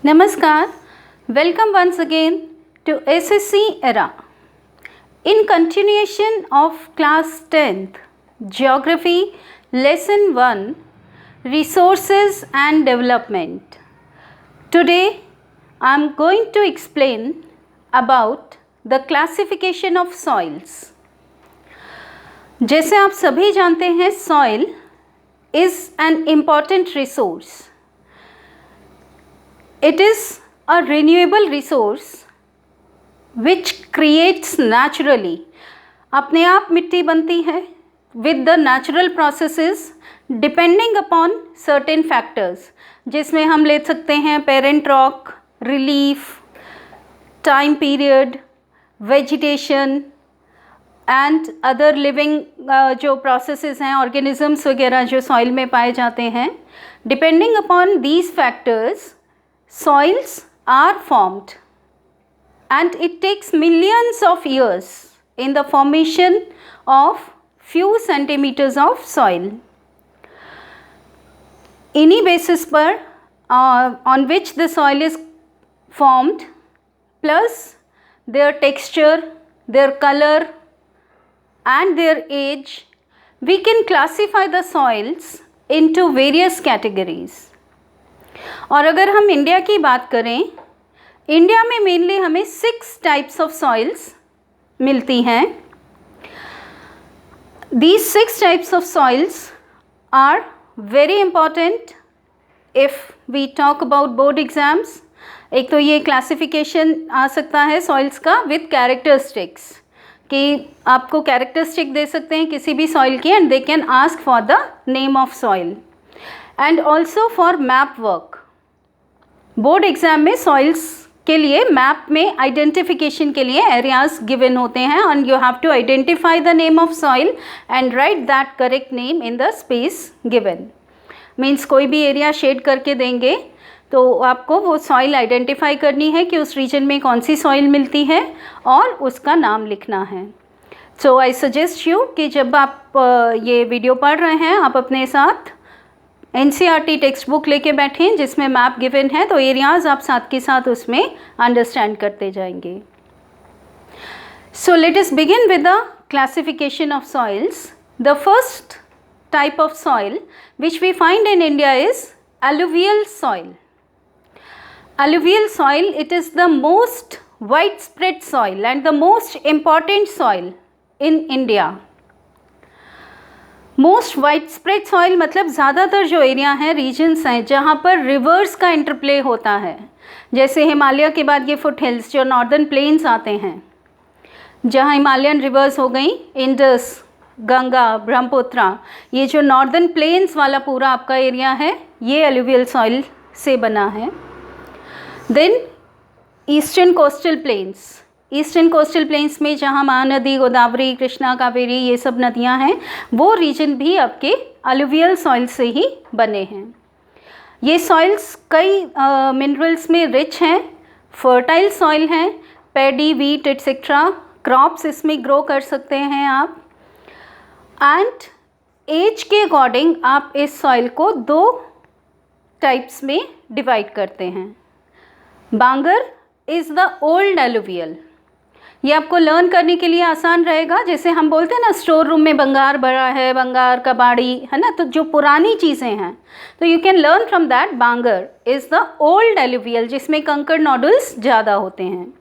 Namaskar, welcome once again to SSC era. In continuation of class 10th Geography Lesson 1 Resources and Development. Today I am going to explain about the classification of soils. जैसे आप सभी जानते हैं, soil is an important resource. It is a renewable resource which creates naturally. अपने आप मिट्टी बनती है with the natural processes depending upon certain factors, जिसमें हम ले सकते हैं parent rock, relief, time period, vegetation and other living जो processes हैं, organisms वगैरह जो soil में पाए जाते हैं. Depending upon these factors, soils are formed and it takes millions of years in the formation of few centimeters of soil. इन्हीं basis पर on which the soil is formed, plus their texture, their color and their age, we can classify the soils into various categories. और अगर हम India की बात करें, India में mainly हमें 6 टाइप्स ऑफ सॉइल्स मिलती हैं. These 6 types of soils are very important if we talk about board exams. एक तो ये क्लासिफिकेशन आ सकता है सॉइल्स का विथ कैरेक्टरिस्टिक्स, कि आपको कैरेक्टरिस्टिक दे सकते हैं किसी भी सॉइल की and they can ask for the name of soil. And also for map work. Board exam में सॉइल्स के लिए मैप में आइडेंटिफिकेशन के लिए एरियाज गिवन होते हैं and you have to identify the name of soil and write that correct name in the space given. Means कोई भी एरिया शेड करके देंगे तो आपको वो सॉइल आइडेंटिफाई करनी है कि उस रीजन में कौन सी सॉइल मिलती है और उसका नाम लिखना है. सो आई सजेस्ट यू कि जब आप ये वीडियो पढ़ रहे हैं, आप अपने साथ NCERT टेक्स्ट बुक लेके बैठें जिसमें मैप गिवन है, तो एरियाज आप साथ के साथ उसमें अंडरस्टैंड करते जाएंगे. So let us begin with the classification of soils. The first type of soil which we find in India is alluvial soil. Alluvial soil, it is the most widespread soil and the most important soil in India. Most wide spread soil मतलब ज़्यादातर जो area हैं, regions हैं जहाँ पर reverse का interplay होता है. जैसे हिमालय के बाद ये फुट हिल्स जो नॉर्दर्न प्लेन्स आते हैं, जहाँ हिमालयन रिवर्स हो गई, इंडस, गंगा, ब्रह्मपुत्रा, ये जो नॉर्दर्न प्लेन्स वाला पूरा आपका एरिया है, ये एलुवियल सॉइल से बना है. Then eastern coastal plains. Eastern coastal plains में जहाँ महानदी, गोदावरी, कृष्णा, कावेरी ये सब नदियाँ हैं, वो रीजन भी आपके अलुवियल सॉइल से ही बने हैं. ये सॉइल्स कई मिनरल्स में रिच हैं, फर्टाइल सॉइल हैं, पैडी, वीट एट्सेट्रा क्रॉप्स इसमें ग्रो कर सकते हैं आप. एंड एज के अकॉर्डिंग आप इस सॉइल को 2 टाइप्स में डिवाइड करते हैं. बांगर इज़ द ओल्ड एलुवियल. ये आपको लर्न करने के लिए आसान रहेगा. जैसे हम बोलते हैं ना, स्टोर रूम में बंगार भरा है, बंगार, कबाड़ी, है ना, तो जो पुरानी चीज़ें हैं, तो you can learn from that. Bangar is the old alluvial जिसमें कंकड़ नॉडल्स ज़्यादा होते हैं.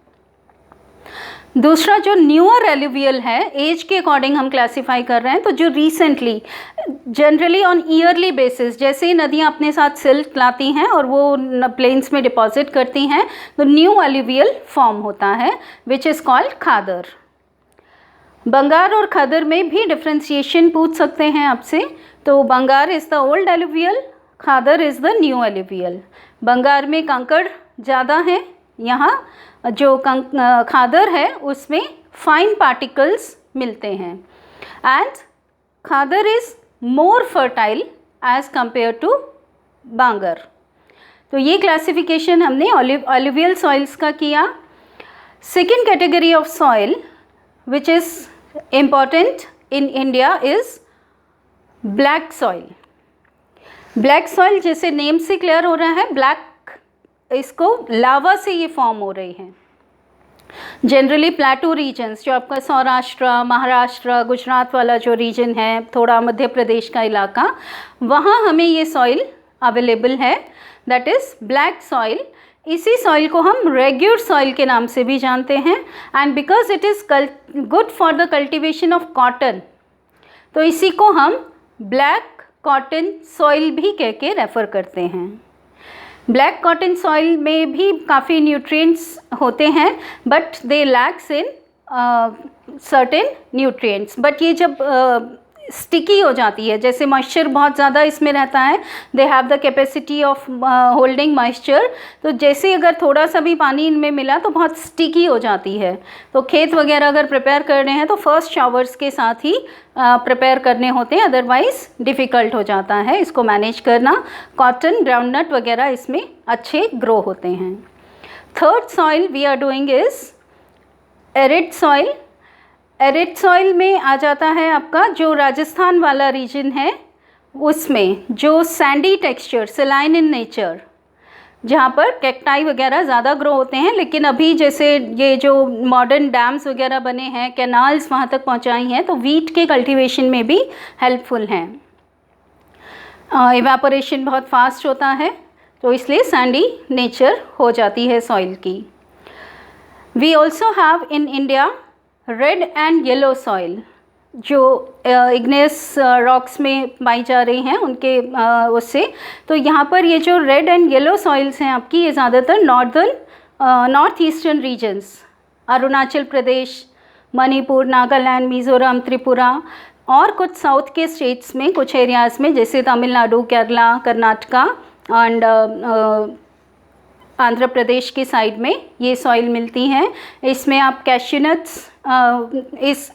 दूसरा जो न्यूअर एलुवियल है, एज के अकॉर्डिंग हम क्लासीफाई कर रहे हैं, तो जो recently generally on yearly basis जैसे ही नदियाँ अपने साथ सिल्ट लाती हैं और वो प्लेन्स में डिपॉजिट करती हैं, तो न्यू एलुवियल फॉर्म होता है विच इज़ कॉल्ड खादर. बंगार और खादर में भी डिफ्रेंशिएशन पूछ सकते हैं आपसे. तो Bangar is the old alluvial, Khadar is the new alluvial. Bangar में कंकड़ ज़्यादा हैं, यहाँ जो खादर है उसमें फाइन पार्टिकल्स मिलते हैं. And Khadar is more fertile as compare to Bangar. तो ये क्लासिफिकेशन हमने अलुवियल सॉइल्स का किया. Second category of soil which is important in India is black soil. Black soil जैसे नेम से क्लियर हो रहा है, ब्लैक इसको लावा से ये फॉर्म हो रही हैं। जनरली प्लेटू रीजन्स, जो आपका सौराष्ट्र, महाराष्ट्र, गुजरात वाला जो रीजन है, थोड़ा मध्य प्रदेश का इलाका, वहाँ हमें ये सॉइल अवेलेबल है, दैट इज़ ब्लैक सॉइल। इसी सॉइल को हम रेग्यूर सॉइल के नाम से भी जानते हैं, and because it is good for the cultivation of cotton, तो इसी को हम ब्लैक कॉटन सॉइल भी कह के रेफ़र करते हैं। ब्लैक कॉटन सॉइल में भी काफ़ी न्यूट्रिएंट्स होते हैं, but they lakhs in certain nutrients. But ये जब स्टिकी हो जाती है, जैसे मॉइस्चर बहुत ज़्यादा इसमें रहता है, they have the capacity of holding moisture, तो जैसे अगर थोड़ा सा भी पानी इनमें मिला तो बहुत स्टिकी हो जाती है। तो खेत वगैरह अगर प्रिपेयर कर रहे हैं तो फर्स्ट शावर्स के साथ ही प्रिपेयर करने होते हैं, अदरवाइज़ डिफ़िकल्ट हो जाता है इसको मैनेज करना। कॉटन, ग्राउंडनट वगैरह इसमें अच्छे ग्रो होते हैं। Third soil we are doing is arid soil. Arid soil में आ जाता है आपका जो राजस्थान वाला रीजन है, उसमें जो Sandy texture, saline in nature, जहाँ पर कैक्टाई वगैरह ज़्यादा ग्रो होते हैं, लेकिन अभी जैसे ये जो मॉडर्न डैम्स वगैरह बने हैं, कैनाल्स वहाँ तक पहुँचाई हैं, तो वीट के कल्टीवेशन में भी हेल्पफुल हैं। इवेपोरेशन बहुत फास्ट होता है, तो इसलिए सैंडी नेचर हो जाती है सॉइल की। We also have in India red and yellow soil, जो इग्नेस रॉक्स में पाई जा रही हैं उनके उससे। तो यहाँ पर ये जो रेड एंड येलो सॉइल्स हैं आपकी, ये ज़्यादातर north eastern regions, Arunachal Pradesh, Manipur, Nagaland, Mizoram, Tripura और कुछ साउथ के स्टेट्स में, कुछ एरियाज़ में जैसे तमिलनाडु, केरला, कर्नाटका एंड आंध्र प्रदेश की साइड में ये सॉइल मिलती हैं। इसमें आप कैश्यूनट्स,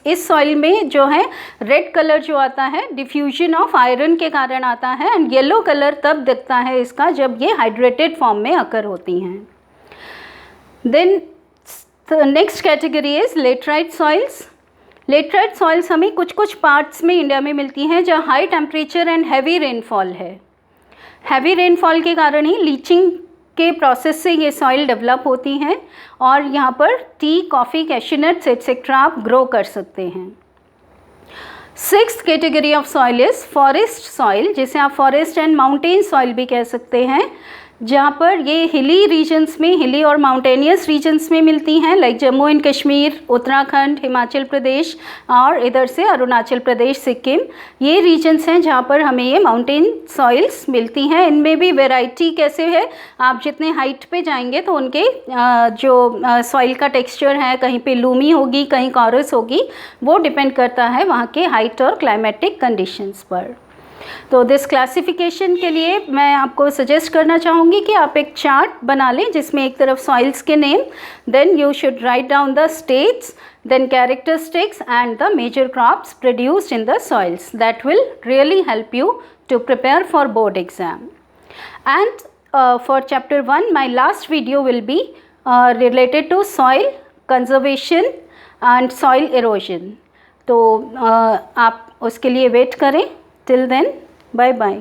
इस सॉइल में जो है रेड कलर जो आता है डिफ्यूजन ऑफ आयरन के कारण आता है, एंड येलो कलर तब दिखता है इसका जब ये हाइड्रेटेड फॉर्म में अकर होती हैं। Then next category is laterite soils. Laterite soils हमें कुछ कुछ पार्ट्स में इंडिया में मिलती हैं जहाँ high temperature and heavy rainfall है। हैवी रेनफॉल के कारण ही लीचिंग के प्रोसेस से ये सॉइल डेवलप होती हैं, और यहाँ पर टी, कॉफ़ी, कैश्यूनट्स एट्सेट्रा आप ग्रो कर सकते हैं। Sixth category of soil is forest soil, जिसे आप फॉरेस्ट एंड माउंटेन सॉइल भी कह सकते हैं, जहाँ पर ये हिली रीजन्स में, हिली और माउंटेनियस रीजन्स में मिलती हैं, लाइक जम्मू एंड कश्मीर, उत्तराखंड, हिमाचल प्रदेश और इधर से अरुणाचल प्रदेश, सिक्किम, ये रीजन्स हैं जहाँ पर हमें ये माउंटेन सॉइल्स मिलती हैं। इनमें भी वैरायटी कैसे है, आप जितने हाइट पे जाएंगे तो उनके जो सॉइल का टेक्सचर है, कहीं पे लूमी होगी, कहीं कॉरस होगी, वो डिपेंड करता है वहाँ के हाइट और क्लाइमेटिक कंडीशंस पर। तो दिस क्लासिफिकेशन के लिए मैं आपको सजेस्ट करना चाहूँगी कि आप एक चार्ट बना लें जिसमें एक तरफ सॉइल्स के name, then you should write down the states, then characteristics and the major crops produced in the soils. That will really help you to prepare for board exam. And for chapter 1 my last video will be related to soil conservation and soil erosion. तो आप उसके लिए wait करें. Till then, bye bye.